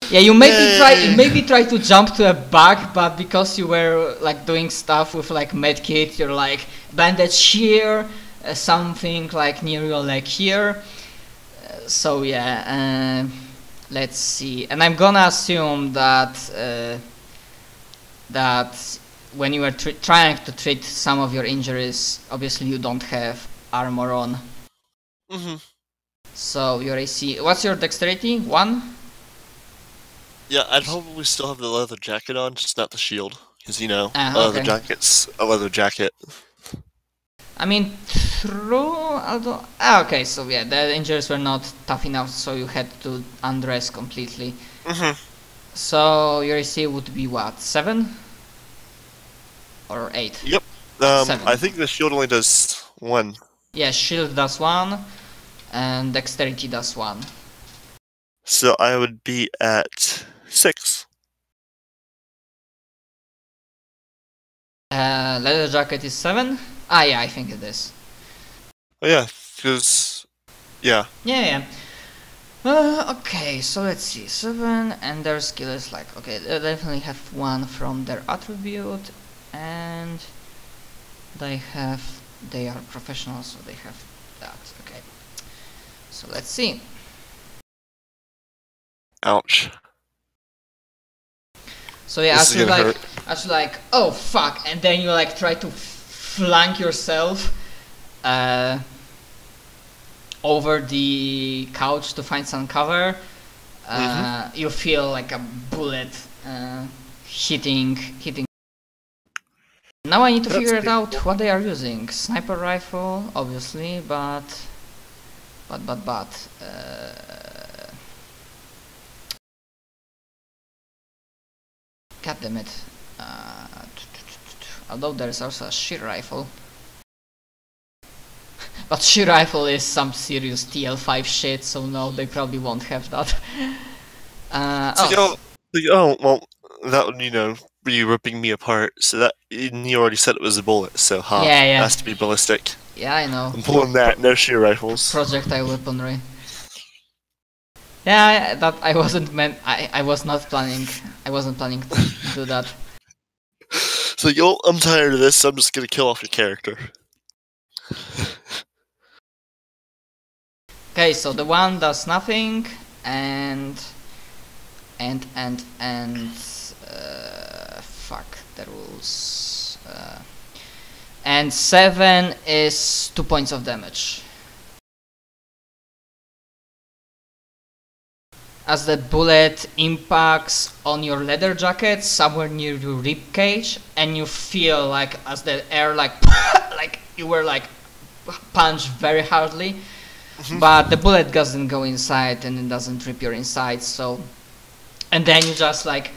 Yeah, you maybe try to jump to a bug, but because you were like doing stuff with like medkit, you're like bandage here, something like near your leg here. So yeah, let's see. And I'm gonna assume that that when you were trying to treat some of your injuries, obviously you don't have armor on. So your AC. What's your dexterity? 1? Yeah, I'd probably still have the leather jacket on, just not the shield. Because, you know, Okay. the jacket's a leather jacket. I mean, true, although... okay, so yeah, the injuries were not tough enough, so you had to undress completely. So your AC would be what, 7? Or 8? Yep. 7. I think the shield only does 1. Yeah, shield does 1, and dexterity does 1. So I would be at 6. Leather jacket is 7? Ah, yeah, I think it is. Oh yeah, because... yeah. Yeah. Okay, so let's see. 7, and their skill is like... okay, they definitely have 1 from their attribute, and they are professionals, so they have that. Okay, so let's see. Ouch. So yeah, as you like, oh fuck, and then you like try to flank yourself over the couch to find some cover. You feel like a bullet hitting. Now I need to figure it out what they are using. Sniper rifle, obviously, but God damn it. Although there's also a shear rifle. But shear rifle is some serious TL5 shit, so no, they probably won't have that. Well, that would, you know, be ripping me apart, so that, you already said it was a bullet, so yeah. it has to be ballistic. Yeah, I know. I'm pulling that, no shear rifles. Projectile weaponry. Yeah, that I wasn't planning to do that. So I'm tired of this, so I'm just gonna kill off your character. Okay, so the 1 does nothing, and fuck the rules. And 7 is 2 points of damage. As the bullet impacts on your leather jacket somewhere near your rib cage, and you feel like as the air like like you were like punched very hardly, but the bullet doesn't go inside and it doesn't rip your insides. So, and then you just like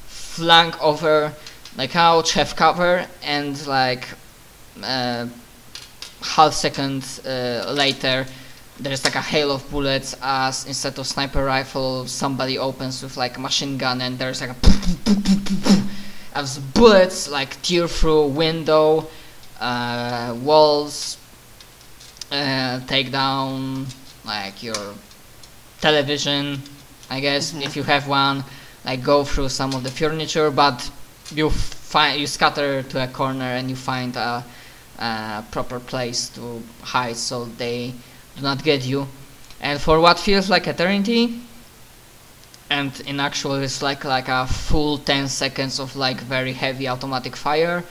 flank over the couch, have cover, and like half second later. There's like a hail of bullets as instead of sniper rifle somebody opens with like a machine gun, and there's like a as bullets like tear through window, walls, take down like your television, I guess, if you have one, like go through some of the furniture, but you scatter to a corner and you find a proper place to hide so they do not get you. And for what feels like eternity, and in actual it's like a full 10 seconds of like very heavy automatic fire,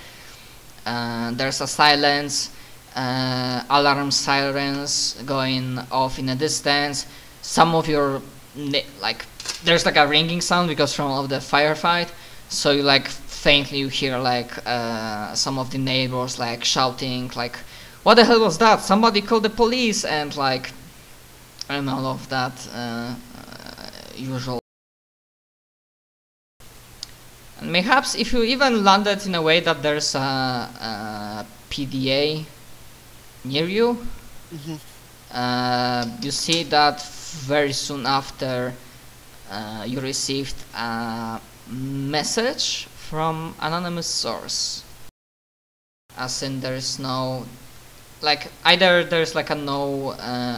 there's a silence, alarm sirens going off in a distance, some of your like there's like a ringing sound because from all of the firefight, so you like faintly you hear like some of the neighbors like shouting like, what the hell was that? Somebody called the police, and like, and all of that usual. And mayhaps if you even landed in a way that there's a PDA near you, you see that very soon after you received a message from anonymous source. As in there's no, like either there's like a no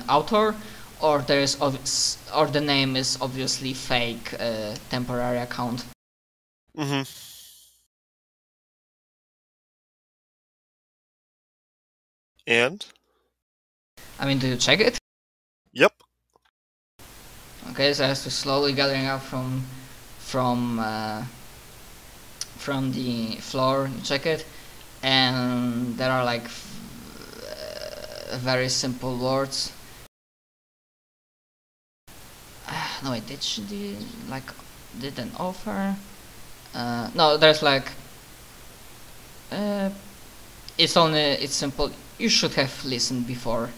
author, or or the name is obviously fake temporary account. Mm-hmm. And? I mean, do you check it? Yep. Okay, so as to slowly gathering up from the floor, you check it, and there are like very simple words. No, wait, did an offer? No, there's like it's simple. You should have listened before.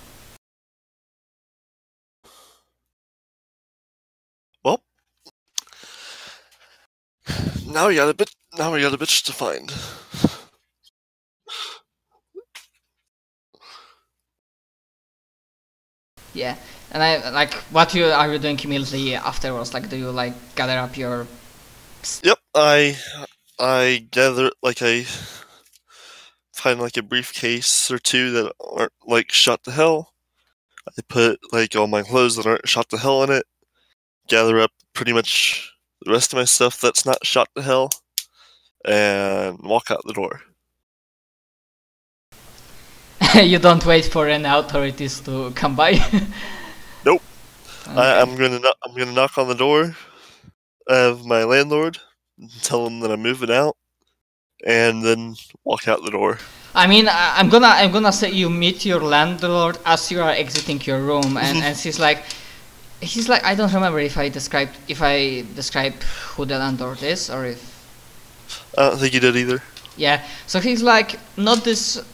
Well, now we got a bitch to find. Yeah, and I like what are you doing immediately afterwards? Like, do you like gather up your? Yep, I gather, like, I find like a briefcase or two that aren't like shot to hell. I put like all my clothes that aren't shot to hell in it. Gather up pretty much the rest of my stuff that's not shot to hell, and walk out the door. You don't wait for any authorities to come by. Nope. Okay. I'm gonna knock on the door of my landlord, tell him that I'm moving out, and then walk out the door. I mean, I'm gonna say you meet your landlord as you are exiting your room, and he's like, I don't remember if I described who the landlord is, or if. I don't think you did either. Yeah, so he's like not this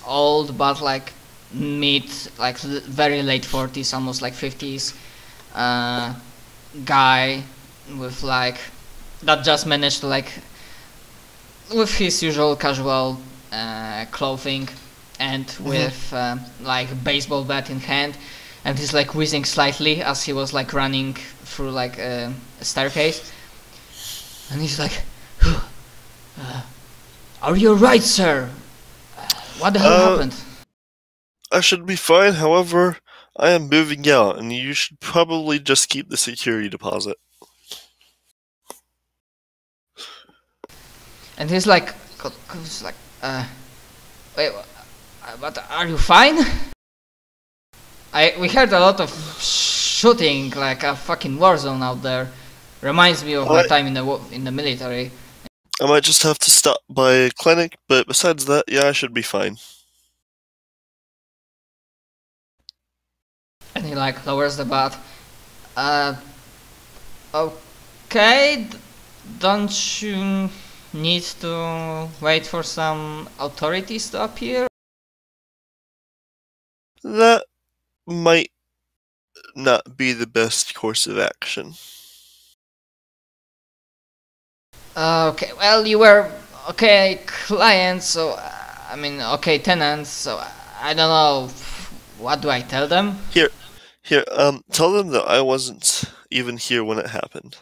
old, but like mid, like very late 40s, almost like 50s, guy with like that just managed to like with his usual casual clothing and with like baseball bat in hand, and he's like wheezing slightly as he was like running through like a staircase, and he's like. Are you right, sir? What the hell happened? I should be fine, however, I am moving out, and you should probably just keep the security deposit. And he's like, wait, but are you fine? We heard a lot of shooting, like a fucking war zone out there. Reminds me of my time in the military. I might just have to stop by a clinic, but besides that, yeah, I should be fine. And he like lowers the bat. Okay, don't you need to wait for some authorities to appear? That might not be the best course of action. Okay, well, you were okay clients, so I mean, okay tenants, so I don't know. What do I tell them? Here, tell them that I wasn't even here when it happened.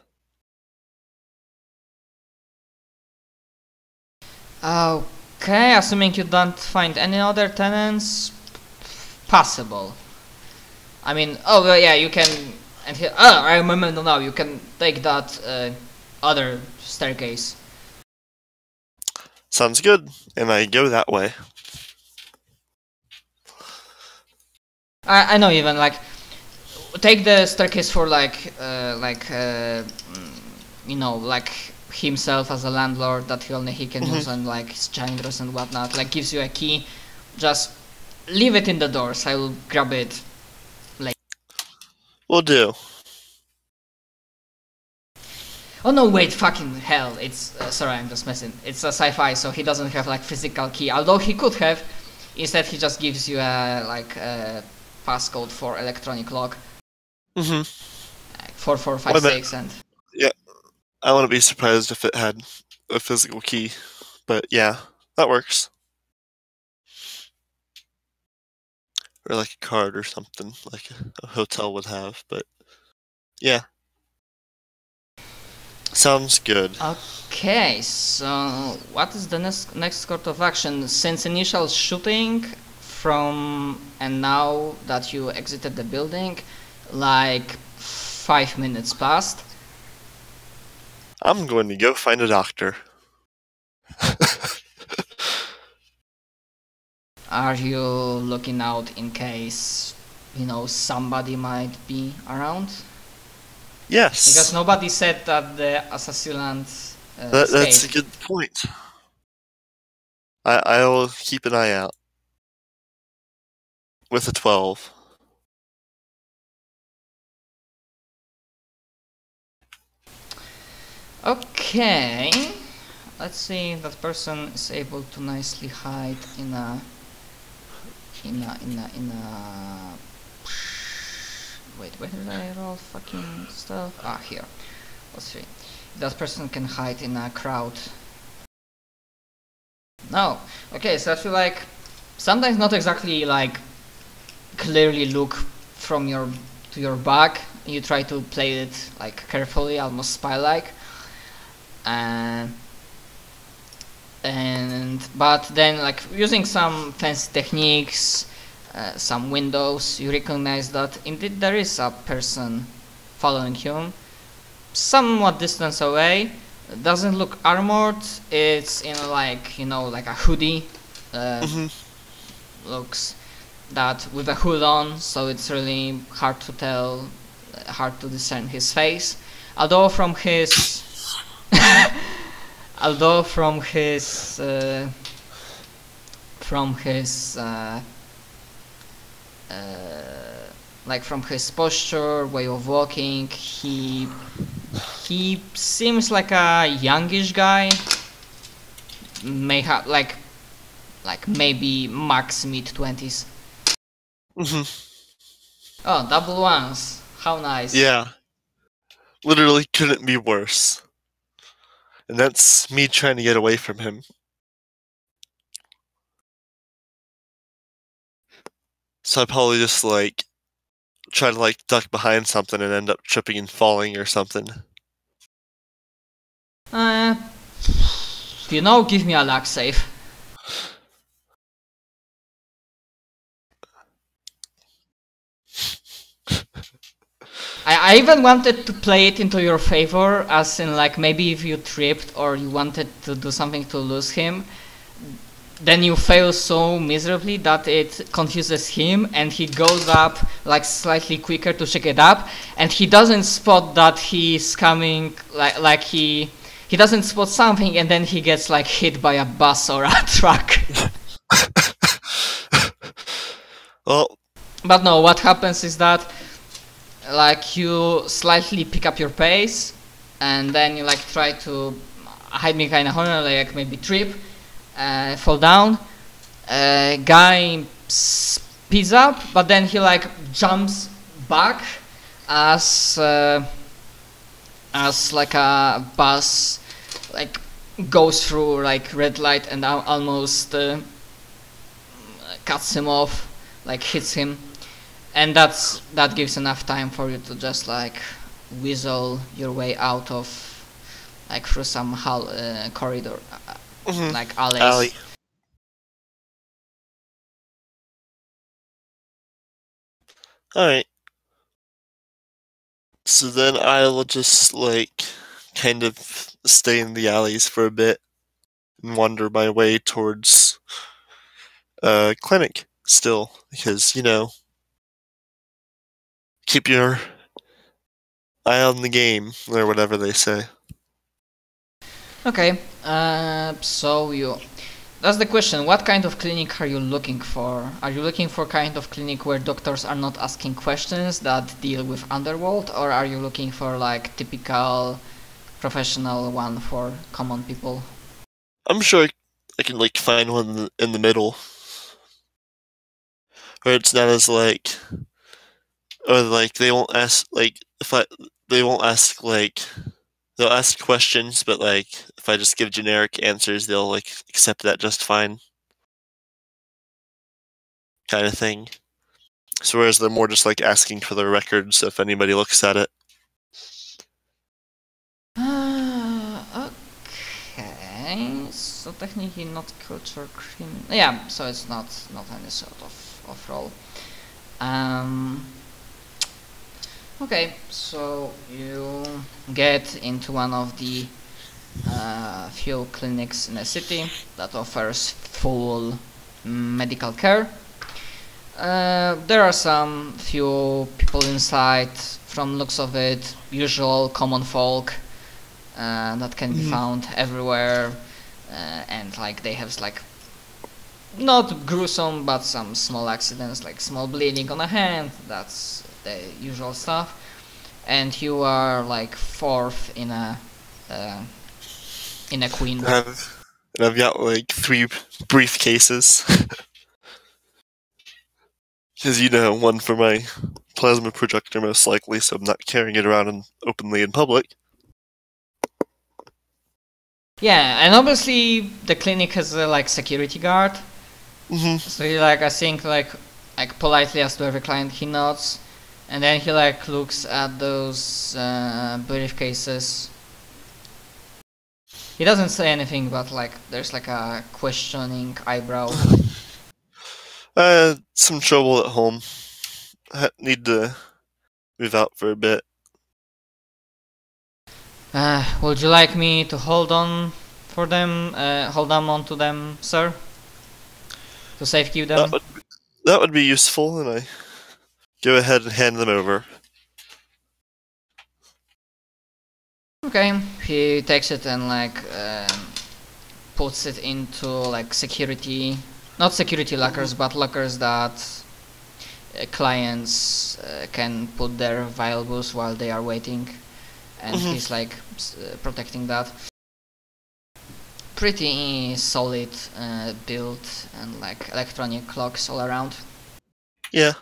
Okay, assuming you don't find any other tenants, possible. I mean, oh well, yeah, you can. And here, I remember now. You can take that other staircase. Sounds good, and I go that way. I know, even like take the staircase for like you know, like himself as a landlord that he can use on like his chambers and whatnot. Like gives you a key. Just leave it in the doors. I will grab it later. Will do. Oh no, wait, fucking hell, it's, sorry, I'm just messing. It's a sci-fi, so he doesn't have like physical key, although he could have. Instead, he just gives you a, like, a passcode for electronic lock. Mm-hmm. 4456 and... Yeah, I wouldn't be surprised if it had a physical key, but yeah, that works. Or like a card or something, like a hotel would have, but yeah. Sounds good. Okay, so what is the next course of action? Since initial shooting and now that you exited the building, like 5 minutes passed. I'm going to go find a doctor. Are you looking out in case, you know, somebody might be around? Yes. Because nobody said that the assailant That's a escaped. good point. I will keep an eye out. With a 12. Okay. Let's see if that person is able to nicely hide in a wait, where did I roll fucking stuff? Ah, here. Let's see. That person can hide in a crowd. No. Okay, so I feel like sometimes not exactly like clearly look from your to your back. You try to play it like carefully, almost spy-like. But then like using some fancy techniques, some windows, you recognize that indeed there is a person following you, somewhat distance away. Doesn't look armored. It's in like, you know, like a hoodie. Looks that with a hood on, so it's really hard to tell, hard to discern his face. Although from his like from his posture, way of walking, he seems like a youngish guy. May have like maybe max mid-20s. Oh, double ones. How nice. Yeah. Literally couldn't be worse. And that's me trying to get away from him. So I probably just like try to like duck behind something and end up tripping and falling or something. You know, give me a luck save. I even wanted to play it into your favor, as in like maybe if you tripped or you wanted to do something to lose him, then you fail so miserably that it confuses him and he goes up like slightly quicker to check it up, and he doesn't spot that he's coming, like he doesn't spot something, and then he gets like hit by a bus or a truck. Well, but no, what happens is that like you slightly pick up your pace, and then you like try to hide me kind of horror, like maybe trip, fall down. Guy speeds up, but then he like jumps back as like a bus like goes through like red light and almost cuts him off, like hits him. And that gives enough time for you to just like weasel your way out of like through some corridor, like alleys. alley. Alright. So then I'll just like kind of stay in the alleys for a bit and wander my way towards clinic still, because, you know, keep your eye on the game, or whatever they say. Okay, so that's the question. What kind of clinic are you looking for? Are you looking for kind of clinic where doctors are not asking questions that deal with underworld, or are you looking for like typical professional one for common people? I'm sure I can like find one in the middle, where it's not as like, or like they won't ask like they won't ask like, they'll ask questions, but like if I just give generic answers, they'll like accept that just fine, kind of thing. So whereas they're more just like asking for their records if anybody looks at it. Okay, so technically not culture criminal. Yeah, so it's not any sort of role. Okay, so you get into one of the few clinics in a city that offers full medical care. There are some few people inside, from looks of it, usual common folk that can be found everywhere, and like they have like not gruesome but some small accidents, like small bleeding on a hand. That's the usual stuff. And you are like fourth in a queen. And I've got like 3 briefcases. Because one for my plasma projector most likely, so I'm not carrying it around openly in public. Yeah, and obviously the clinic has a like security guard. So he like, I think like politely as to every client he nods, and then he like looks at those briefcases. He doesn't say anything, but like there's like a questioning eyebrow. Some trouble at home. I need to move out for a bit. Would you like me to hold on for them? Hold on to them, sir? To safekeep them? That would be useful, and I go ahead and hand them over. Okay, he takes it and like puts it into like security, not security lockers, but lockers that clients can put their valuables while they are waiting, and he's like protecting that. Pretty solid build and like electronic clocks all around. Yeah.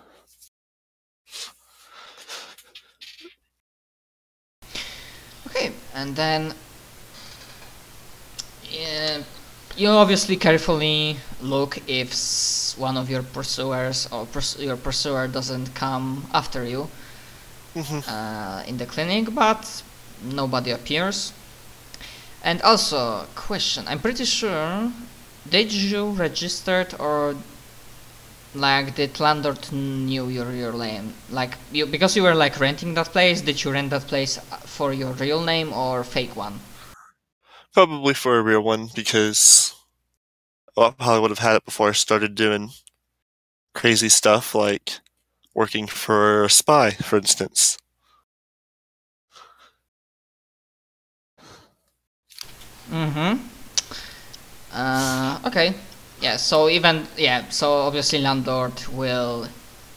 Okay, and then you obviously carefully look if one of your pursuers or your pursuer doesn't come after you in the clinic, but nobody appears. And also, question, I'm pretty sure, did you register or like did landlord knew your real name? Like because you were like renting that place, did you rent that place for your real name or fake one? Probably for a real one, because I probably would have had it before I started doing crazy stuff like working for a spy, for instance. Okay. Yeah, so obviously landlord will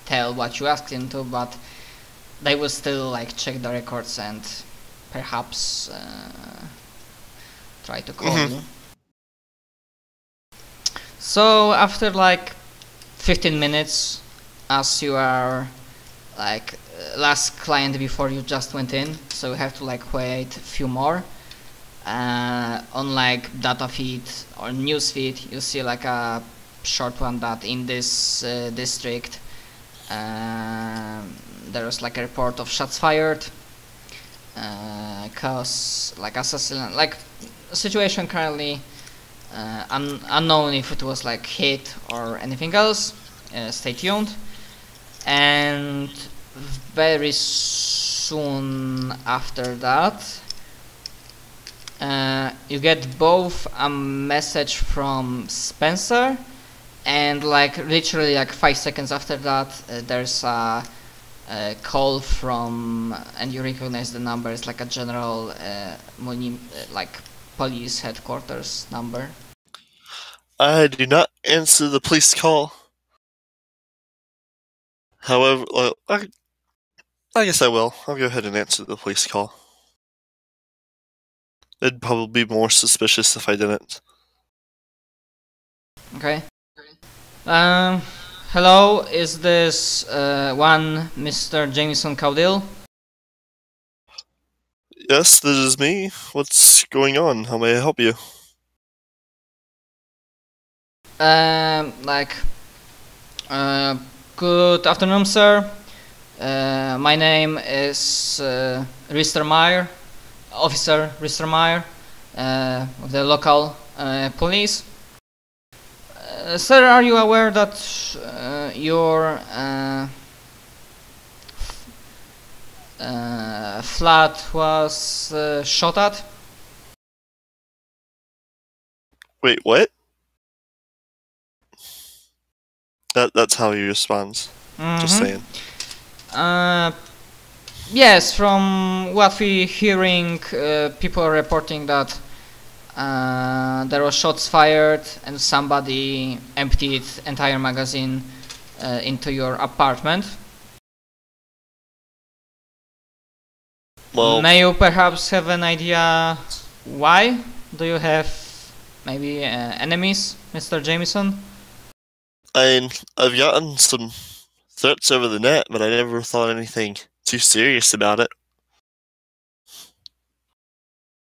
tell what you asked him to, but they will still like check the records and perhaps try to call you. So after like 15 minutes, as you are like last client before you just went in, so you have to like wait a few more. On like data feed or news feed, you see like a short one that in this district there was like a report of shots fired, cause like assassin, like situation currently unknown if it was like hit or anything else. Stay tuned. And very soon after that you get both a message from Spencer, and like literally like 5 seconds after that there's a call from, and you recognize the number. It's like a general like police headquarters number. I do not answer the police call. However, I guess I will. I'll go ahead and answer the police call. It'd probably be more suspicious if I didn't. Okay. Hello, is this one Mr. Jameson Caudill? Yes, this is me. What's going on? How may I help you? Good afternoon, sir. My name is Ristermeyer, Officer Ristermeyer of the local police. Sir, are you aware that your flat was shot at. Wait, what? That's how he responds. Just saying. Yes, from what we're hearing, people are reporting that there were shots fired and somebody emptied entire magazine into your apartment. Well, may you perhaps have an idea why? Do you have maybe enemies, Mr. Jameson? I've gotten some threats over the net, but I never thought anything too serious about it.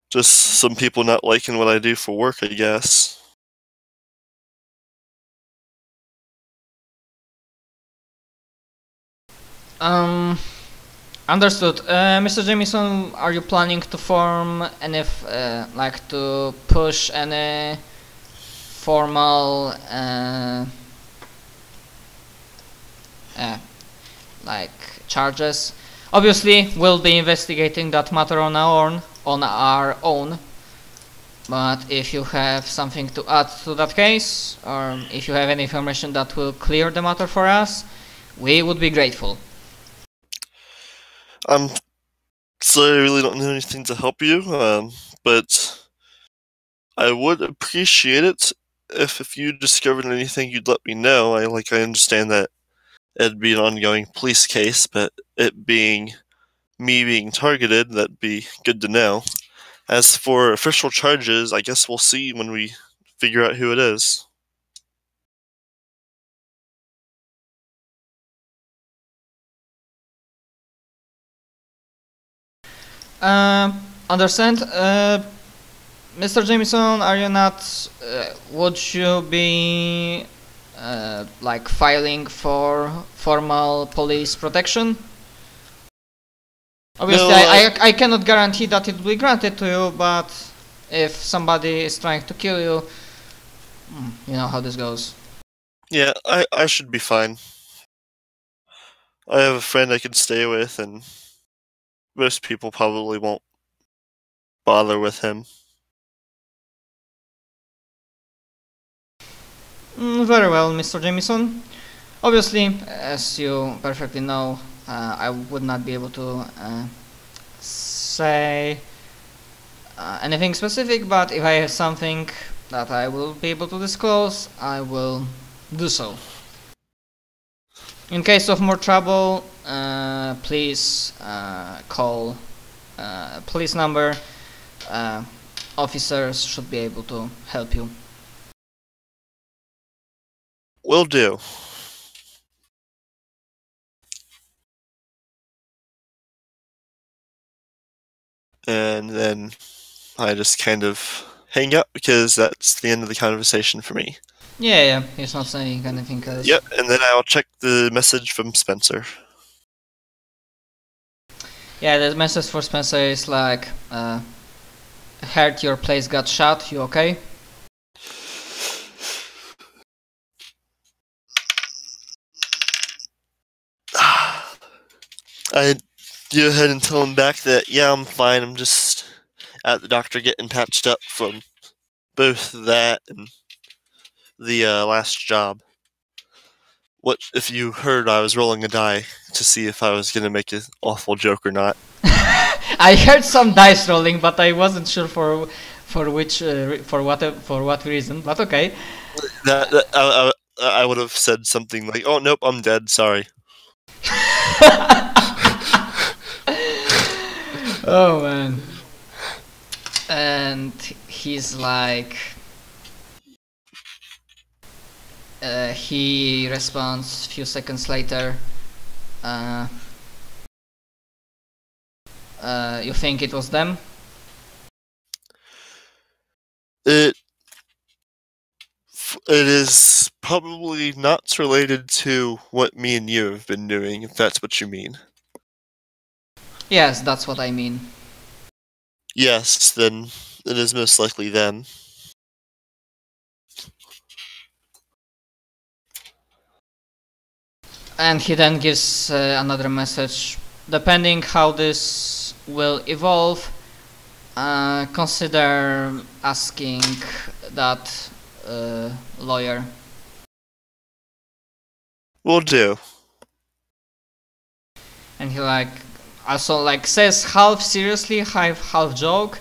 Just some people not liking what I do for work, I guess. Understood. Mr. Jameson, are you planning to form any, like to push any formal, like charges? Obviously, we'll be investigating that matter on our own. But if you have something to add to that case, or if you have any information that will clear the matter for us, we would be grateful. So I really don't know anything to help you, but I would appreciate it if you discovered anything, you'd let me know. I understand that it'd be an ongoing police case, but it being me being targeted, that'd be good to know. As for official charges, I guess we'll see when we figure out who it is. Understand? Mr. Jameson, are you not, would you be like filing for formal police protection? Obviously, No, I cannot guarantee that it will be granted to you, but if somebody is trying to kill you, you know how this goes. Yeah, I should be fine. I have a friend I can stay with, and most people probably won't bother with him. Very well, Mr. Jameson. Obviously, as you perfectly know, I would not be able to say anything specific, but if I have something that I will be able to disclose, I will do so. In case of more trouble, please call police number. Officers should be able to help you. Will do. And then I just kind of hang up because that's the end of the conversation for me. Yeah, he's not saying anything else. Yep, and then I'll check the message from Spencer. Yeah, the message for Spencer is like, heard your place got shot, you okay? I go ahead and tell him back that, yeah, I'm fine, I'm just at the doctor getting patched up from both that and the last job. What if you heard I was rolling a die to see if I was going to make an awful joke or not? I heard some dice rolling, but I wasn't sure for what reason. But okay. I would have said something like, "Oh nope, I'm dead. Sorry." Oh man. And he's like, he responds a few seconds later. You think it was them? It is probably not related to what me and you have been doing, if that's what you mean. Yes, that's what I mean. Yes, then it is most likely them. And he then gives another message. depending how this will evolve, consider asking that lawyer. Will do. And he like also like says half seriously, half joke,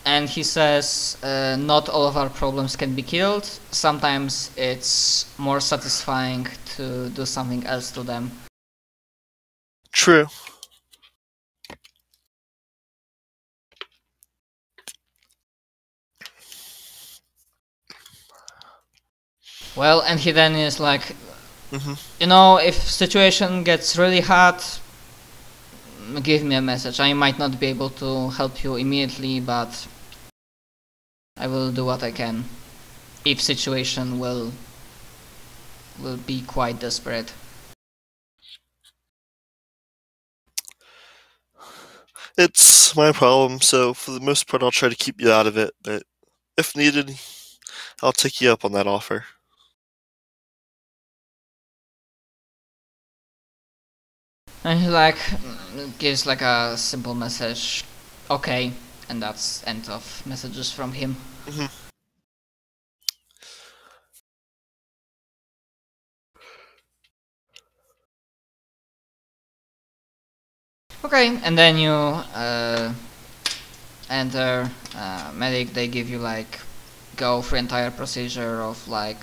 and he says not all of our problems can be killed. Sometimes it's more satisfying to do something else to them. True. Well, and he then is like, you know, if situation gets really hard, give me a message. I might not be able to help you immediately, but I will do what I can if situation will be quite desperate. It's my problem, so for the most part I'll try to keep you out of it, but if needed, I'll take you up on that offer. And he like gives like a simple message, okay, and that's end of messages from him. Okay, and then you enter medic. They give you like go through entire procedure of like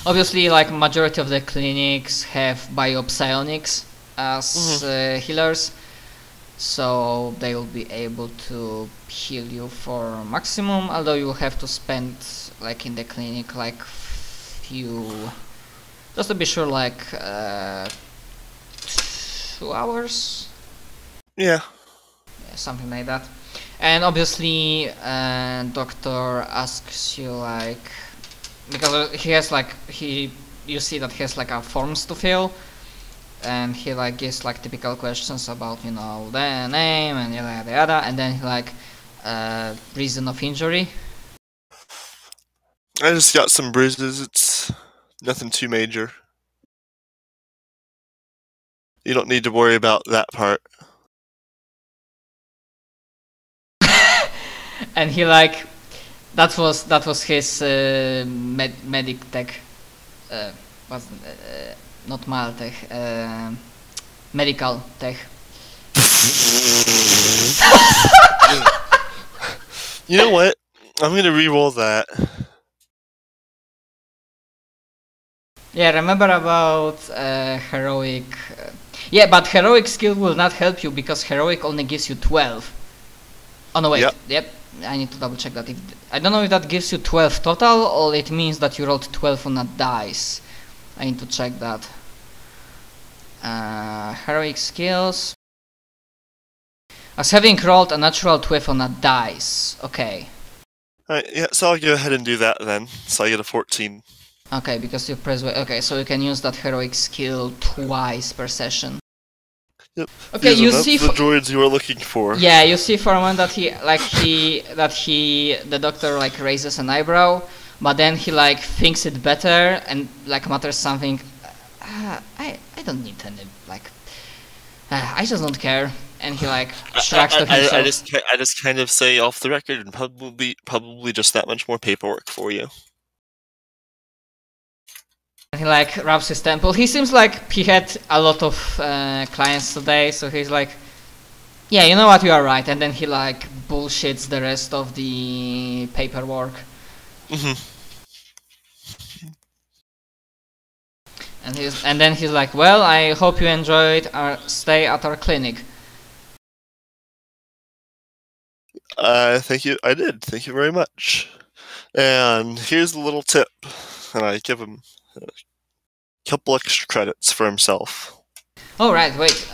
obviously like majority of the clinics have biopsionics as healers, so they will be able to heal you for maximum, although you will have to spend like in the clinic like few, just to be sure, like 2 hours. Yeah, something like that. And obviously doctor asks you like, because he has like you see that he has like a forms to fill, and he like gives like typical questions about, you know, the name and yada yada yada, and then he like reason of injury. I just got some bruises. It's nothing too major. You don't need to worry about that part. And he like, that was his medic tech, not mal tech, medical tech. You know what? I'm gonna re-roll that. Yeah, remember about heroic. Yeah, but heroic skill will not help you because heroic only gives you 12. Oh no, wait. Yep. I need to double check that. I don't know if that gives you 12 total or it means that you rolled 12 on a dice. I need to check that. Heroic skills. As having rolled a natural 12 on a dice. Okay. Alright, yeah, so I'll go ahead and do that then. So I get a 14. Okay, because you press. Okay, so you can use that heroic skill twice per session. Yep. Okay, you see the droids you were looking for. Yeah, you see for a moment that the doctor like raises an eyebrow, but then he like thinks it better and like mutters something. I don't need any like. I just don't care, and he like shrugs to himself. I just kind of say off the record, and probably just that much more paperwork for you. He like rubs his temple. He seems like he had a lot of clients today, so he's like, yeah, you know what, you are right. And then he like bullshits the rest of the paperwork. And then he's like, well, I hope you enjoyed our stay at our clinic. Thank you. I did. Thank you very much. And here's a little tip. And I give him a couple extra credits for himself. Oh, right, wait.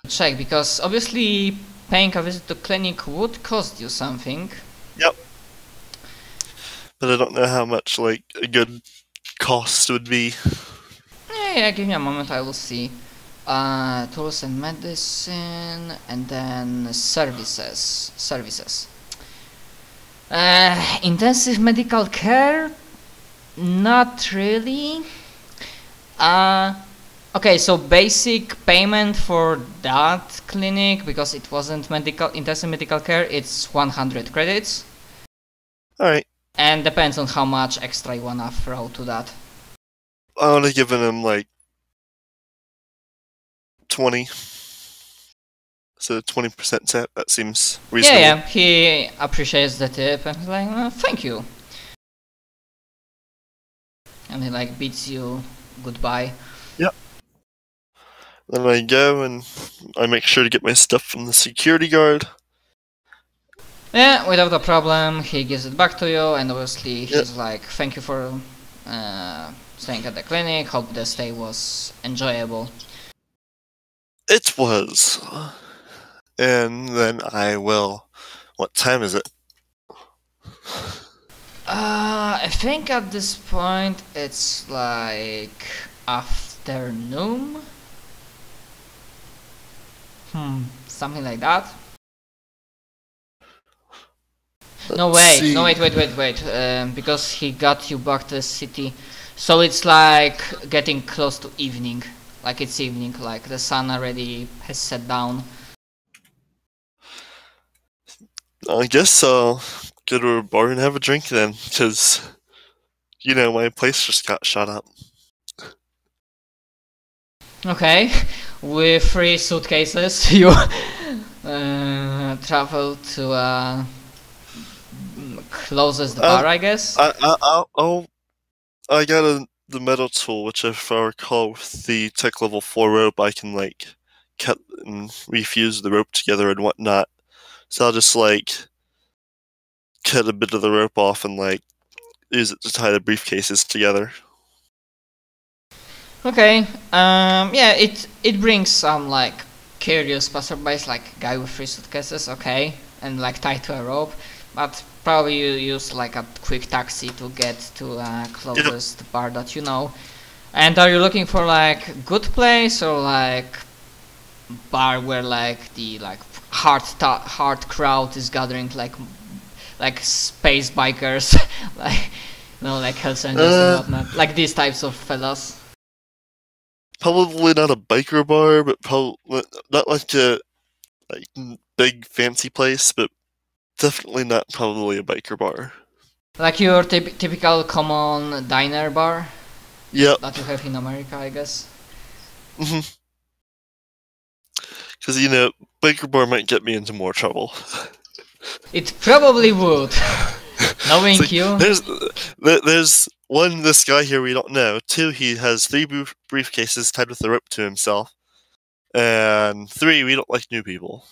Check, because obviously paying a visit to clinic would cost you something. Yep. But I don't know how much like a good cost would be. Yeah, give me a moment, I will see. Tools and medicine, and then services. Intensive medical care? Not really. Okay, so basic payment for that clinic, because it wasn't intensive medical care, it's 100 credits. Alright. And depends on how much extra you wanna throw to that. I only given him like 20. So 20% tip, that seems reasonable. Yeah, he appreciates the tip and he's like, thank you. And he like bids you goodbye. Yep. Then I go and I make sure to get my stuff from the security guard. Yeah, without a problem, he gives it back to you, and obviously he's like, thank you for staying at the clinic, hope the stay was enjoyable. It was. And then I will... What time is it? I think at this point it's like afternoon? Something like that. No, wait, because he got you back to the city. So it's like getting close to evening. Like it's evening, like the sun already has set down. I guess I'll go to a bar and have a drink then, because, you know, my place just got shot up. Okay, with 3 suitcases, you travel to closest bar, I guess. I got the metal tool, which if I recall with the tech level 4 rope, I can like cut and refuse the rope together and whatnot. So I'll just like cut a bit of the rope off and like use it to tie the briefcases together. Okay, yeah, it brings some like curious passerbys, like guy with 3 suitcases, okay, and like tied to a rope, but probably you use like a quick taxi to get to closest bar that you know. And are you looking for like good place or like bar where like the like hard crowd is gathering, like space bikers, like like Hells Angels and whatnot, like these types of fellas? Probably not a biker bar, but probably not like a big fancy place, but definitely not probably a biker bar. Like your typical common diner bar? Yep. That you have in America, I guess? Because, you know, biker bar might get me into more trouble. It probably would. Knowing like, you. There's one, this guy here we don't know. 2, he has 3 briefcases tied with a rope to himself. And 3, we don't like new people.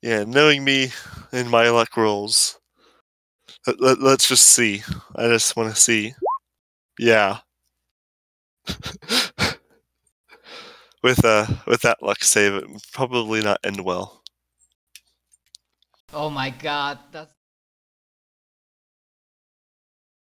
Yeah, knowing me and my luck rolls. Let's just see. I just want to see. Yeah. With that luck save, it would probably not end well. Oh my god, that's